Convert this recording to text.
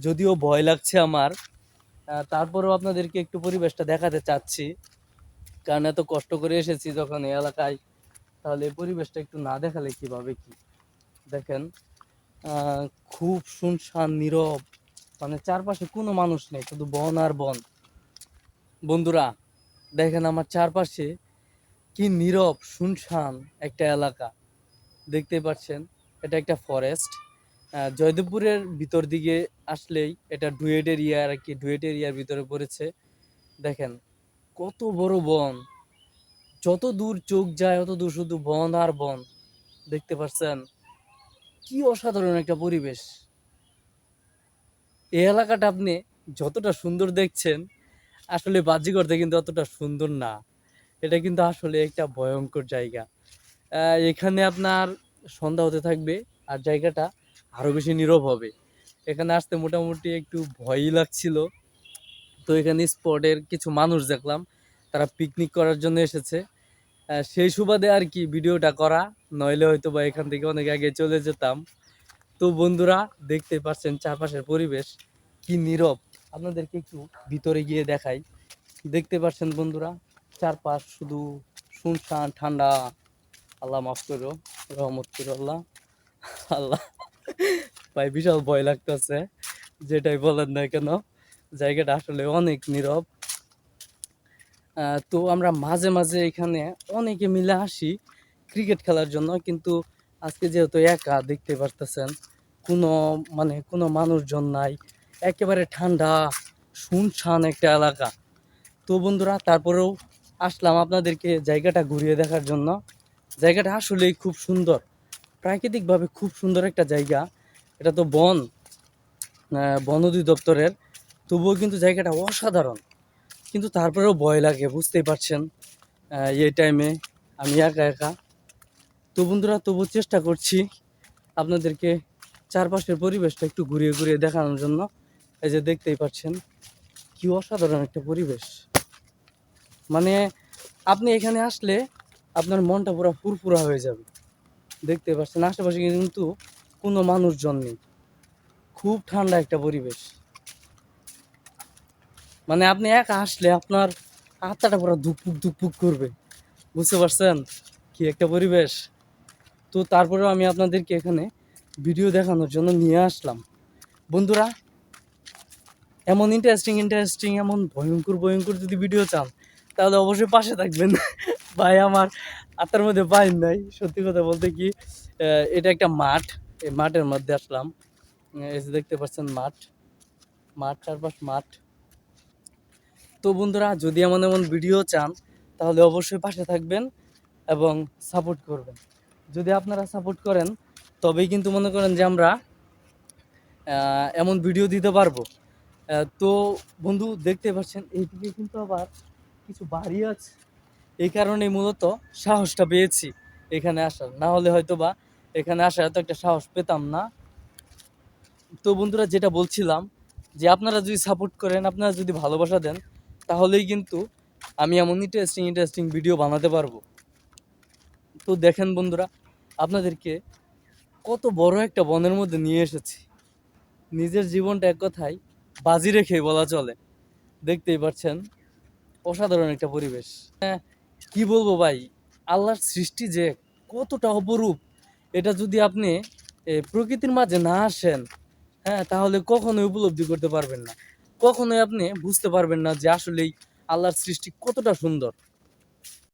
যদিও ভয় লাগছে আমার, তারপরেও আপনাদেরকে একটু পরিবেশটা দেখাতে চাচ্ছি। কারণ এত কষ্ট করে এসেছি যখন এই এলাকায়, তাহলে এই পরিবেশটা একটু না দেখালে কিভাবে কি। দেখেন, আহ, খুব শুনশান নীরব, মানে চারপাশে কোনো মানুষ নেই, শুধু বন আর বন। বন্ধুরা দেখেন আমার চারপাশে কি নীরব শুনশান একটা এলাকা, দেখতে পাচ্ছেন। এটা একটা ফরেস্ট। জয়দেবপুরের ভিতর দিকে আসলেই এটা ডুয়েট এরিয়া আর কি, ডুয়েট এরিয়ার ভিতরে পড়েছে। দেখেন কত বড় বন, যত দূর চোখ যায় অত দূর শুধু বন আর বন। দেখতে পাচ্ছেন কি অসাধারণ একটা পরিবেশ। এই এলাকাটা আপনি যতটা সুন্দর দেখছেন, আসলে বাহ্যিক অর্থে কিন্তু অতটা সুন্দর না। এটা কিন্তু আসলে একটা ভয়ঙ্কর জায়গা। এখানে আপনার সন্ধ্যা হতে থাকবে আর জায়গাটা আরো বেশি নীরব হবে। এখানে আসতে মোটামুটি একটু ভয়ই লাগছিল। তো এখানে স্পটের কিছু মানুষ দেখলাম, তারা পিকনিক করার জন্য এসেছে। সেই সুবাদে আর কি ভিডিওটা করা, নইলে হয়তো বা এখান থেকে অনেক আগে চলে যেতাম। তো বন্ধুরা দেখতে পাচ্ছেন চারপাশের পরিবেশ কি নীরব। আপনাদেরকে একটু ভিতরে গিয়ে দেখাই। দেখতে পাচ্ছেন বন্ধুরা, চারপাশ শুধু শুনশান ঠান্ডা। আল্লাহ মাফ করো, রহমত করো আল্লাহ। আল্লাহ, ভাই বিশাল ভয় লাগতেছে, যেটাই বলেন না কেন। জায়গাটা আসলে অনেক নীরব। তো আমরা মাঝে মাঝে এখানে অনেকে মিলে আসি ক্রিকেট খেলার জন্য, কিন্তু আজকে যেহেতু একা, দেখতে পারতেছেন কোনো কোনো মানুষজন নাই, একেবারে ঠান্ডা শুনশান একটা এলাকা। তো বন্ধুরা তারপরেও আসলাম আপনাদেরকে জায়গাটা ঘুরিয়ে দেখার জন্য। জায়গাটা আসলেই খুব সুন্দর, প্রাকৃতিকভাবে খুব সুন্দর একটা জায়গা। এটা তো বন অধিদপ্তরের, তবুও কিন্তু জায়গাটা অসাধারণ। কিন্তু তারপরেও ভয় লাগে, বুঝতেই পারছেন। এই টাইমে আমি একা একা। তো বন্ধুরা তবু চেষ্টা করছি আপনাদেরকে চারপাশের পরিবেশটা একটু ঘুরিয়ে ঘুরিয়ে দেখানোর জন্য। এই যে দেখতেই পাচ্ছেন কি অসাধারণ একটা পরিবেশ। মানে আপনি এখানে আসলে আপনার মনটা পুরো ফুরফুরা হয়ে যাবে। দেখতে পাচ্ছেন আশেপাশে কিন্তু কোনো মানুষজন নেই, খুব ঠান্ডা একটা পরিবেশ। মানে আপনি একা আসলে আপনার আত্মাটা পুরো ধুকপুক ধুকপুক করবে, বুঝতে পারছেন কি একটা পরিবেশ। তো তারপরেও আমি আপনাদেরকে এখানে ভিডিও দেখানোর জন্য নিয়ে আসলাম। বন্ধুরা এমন ইন্টারেস্টিং এমন ভয়ঙ্কর ভয়ঙ্কর যদি ভিডিও চান, তাহলে অবশ্যই পাশে থাকবেন। ভাই আমার আত্মার মধ্যে পাইন নাই, সত্যি কথা বলতে কি। এটা একটা মাঠ, এই মাঠের মধ্যে আসলাম। এই যে দেখতে পাচ্ছেন মাঠ, মাঠ চারপাশ মাঠ। তো বন্ধুরা যদি এমন এমন ভিডিও চান, তাহলে অবশ্যই পাশে থাকবেন এবং সাপোর্ট করবেন। যদি আপনারা সাপোর্ট করেন, তবেই কিন্তু মনে করেন যে আমরা এমন ভিডিও দিতে পারবো। তো বন্ধু দেখতে পাচ্ছেন এইদিকে কিন্তু আবার কিছু বাড়ি আছে। এই কারণে মূলত সাহসটা পেয়েছি এখানে আসার, না হলে হয়তো বা এখানে আসার এত একটা সাহস পেতাম না। তো বন্ধুরা যেটা বলছিলাম, যে আপনারা যদি সাপোর্ট করেন, আপনারা যদি ভালোবাসা দেন, তাহলেই কিন্তু আমি এমন ইন্টারেস্টিং ভিডিও বানাতে পারবো। তো দেখেন বন্ধুরা, আপনাদেরকে কত বড় একটা বনের মধ্যে নিয়ে এসেছি। নিজের জীবনটা এক কথায় বাজি রেখে বলা চলে। দেখতেই পাচ্ছেন অসাধারণ একটা পরিবেশ। কি বলবো ভাই, আল্লাহর সৃষ্টি যে কতটা অপরূপ, এটা যদি আপনি প্রকৃতির মাঝে না আসেন, হ্যাঁ, তাহলে কখনোই উপলব্ধি করতে পারবেন না। কখনোই আপনি বুঝতে পারবেন না যে আসলেই আল্লাহর সৃষ্টি কতটা সুন্দর।